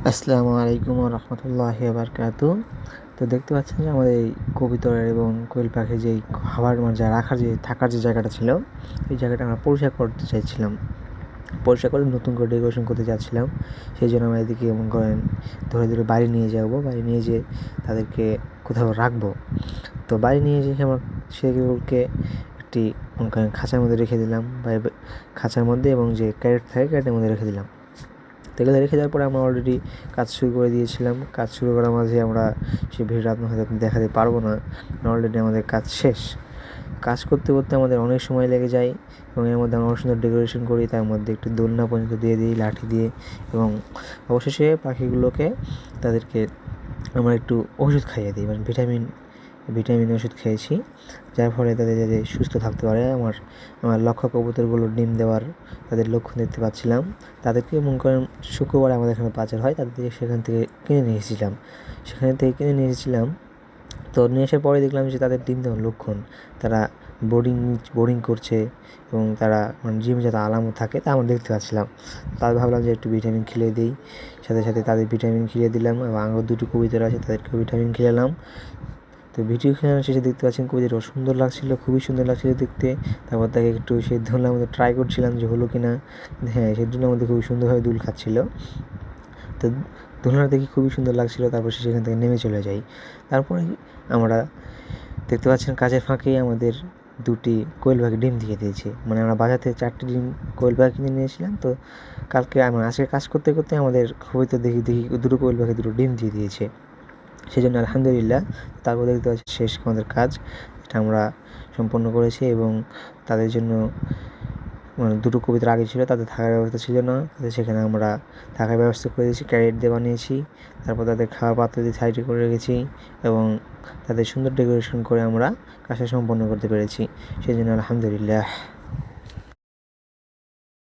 আসসালামু আলাইকুম রহমতুল্লাহি বারকাতু। তো দেখতে পাচ্ছেন যে আমাদের এই কবুতর এবং কোয়েল পাখির যেই খাবার যা রাখার যে থাকার যে জায়গাটা ছিল, এই জায়গাটা আমরা পরিষ্কার করতে চাইছিলাম। পরিষ্কার করে নতুন করে ডেকোরেশন করতে চাচ্ছিলাম। সেই জন্য আমরা এদিকে মনে করেন ধরে ধরে বাড়ি নিয়ে যাবো, বাড়ি নিয়ে যেয়ে তাদেরকে কোথাও রাখবো। তো বাড়ি নিয়ে যেয়ে আমরা সেগুলোকে একটি মনে করেন খাঁচার মধ্যে রেখে দিলাম, বা খাঁচার মধ্যে এবং যে ক্যারেট থাকে ক্যারেটের মধ্যে রেখে দিলাম। তো এগুলো রেখে দেওয়ার পরে আমরা অলরেডি কাজ শুরু করে দিয়েছিলাম। কাজ শুরু করার মাঝে আমরা সেই ভিডিওটা আপনার হয়তো দেখাতে পারবো না, অলরেডি আমাদের কাজ শেষ। কাজ করতে করতে আমাদের অনেক সময় লেগে যায় এবং এর মধ্যে আমরা অনেক সুন্দর ডেকোরেশন করি, তার মধ্যে একটু দোলনা পর্যন্ত দিয়ে দিই লাঠি দিয়ে, এবং অবশেষে পাখিগুলোকে তাদেরকে আমরা একটু ওষুধ খাইয়ে দিই, মানে ভিটামিন ওষুধ খেয়েছি, যার ফলে তাদের যাতে সুস্থ থাকতে পারে। আমার লক্ষ্য কবুতরগুলো ডিম দেওয়ার তাদের লক্ষণ দেখতে পাচ্ছিলাম। তাদেরকে মনে করেন শুক্রবারে আমাদের এখানে পাচার হয়, তাদেরকে সেখান থেকে কিনে নিয়ে এসেছিলাম। তো নিয়ে আসার পরে দেখলাম যে তাদের ডিম দেওয়ার লক্ষণ, তারা বোর্ডিং করছে এবং তারা মানে জিমে যাতে আলামত থাকে তা আমরা দেখতে পাচ্ছিলাম। তাই ভাবলাম যে একটু ভিটামিন খেলিয়ে দিই, সাথে সাথে তাদের ভিটামিন খেলিয়ে দিলাম এবং আরও দুটো কবুতর আছে তাদেরকে ভিটামিন খেলালাম। তো ভিডিও খেলানোর শেষে দেখতে পাচ্ছেন কবুতরটা সুন্দর লাগছিলো, খুবই সুন্দর লাগছিলো দেখতে। তারপর তাকে একটু সেই দোলনার মধ্যে ট্রাই করছিলাম যে হলো কি না। হ্যাঁ, সেই দোলনার মধ্যে খুবই সুন্দরভাবে দুল খাচ্ছিলো। তো দোলনাটা দেখে খুবই সুন্দর লাগছিলো। তারপর সে সেখান থেকে নেমে চলে যাই। তারপরে আমরা দেখতে পাচ্ছেন কাজের ফাঁকেই আমাদের দুটি কোয়েল পাখি ডিম দিয়ে দিয়েছে। মানে আমরা বাজার থেকে 4টি ডিম কোয়েল পাখি কিনে নিয়েছিলাম। তো কালকে আজকে কাজ করতে করতে আমাদের তো দেখি দুটো কোয়েল পাখি দুটো ডিম দিয়ে দিয়েছে। সেই জন্য আলহামদুলিল্লাহ। তারপর দেখতে পাচ্ছি শেষ আমাদের কাজ, এটা আমরা সম্পন্ন করেছি এবং তাদের জন্য মানে দুটো কবুতর আগে ছিল, তাদের থাকার ব্যবস্থা ছিল না, তাদের সেখানে আমরা থাকার ব্যবস্থা করে দিয়েছি, ক্যারেট দিয়ে বানিয়েছি। তারপর তাদের খাওয়ার পাত্র দিয়ে সাইডে করে রেখেছি এবং তাদের সুন্দর ডেকোরেশন করে আমরা কাজটা সম্পন্ন করতে পেরেছি। সেই জন্য আলহামদুলিল্লাহ।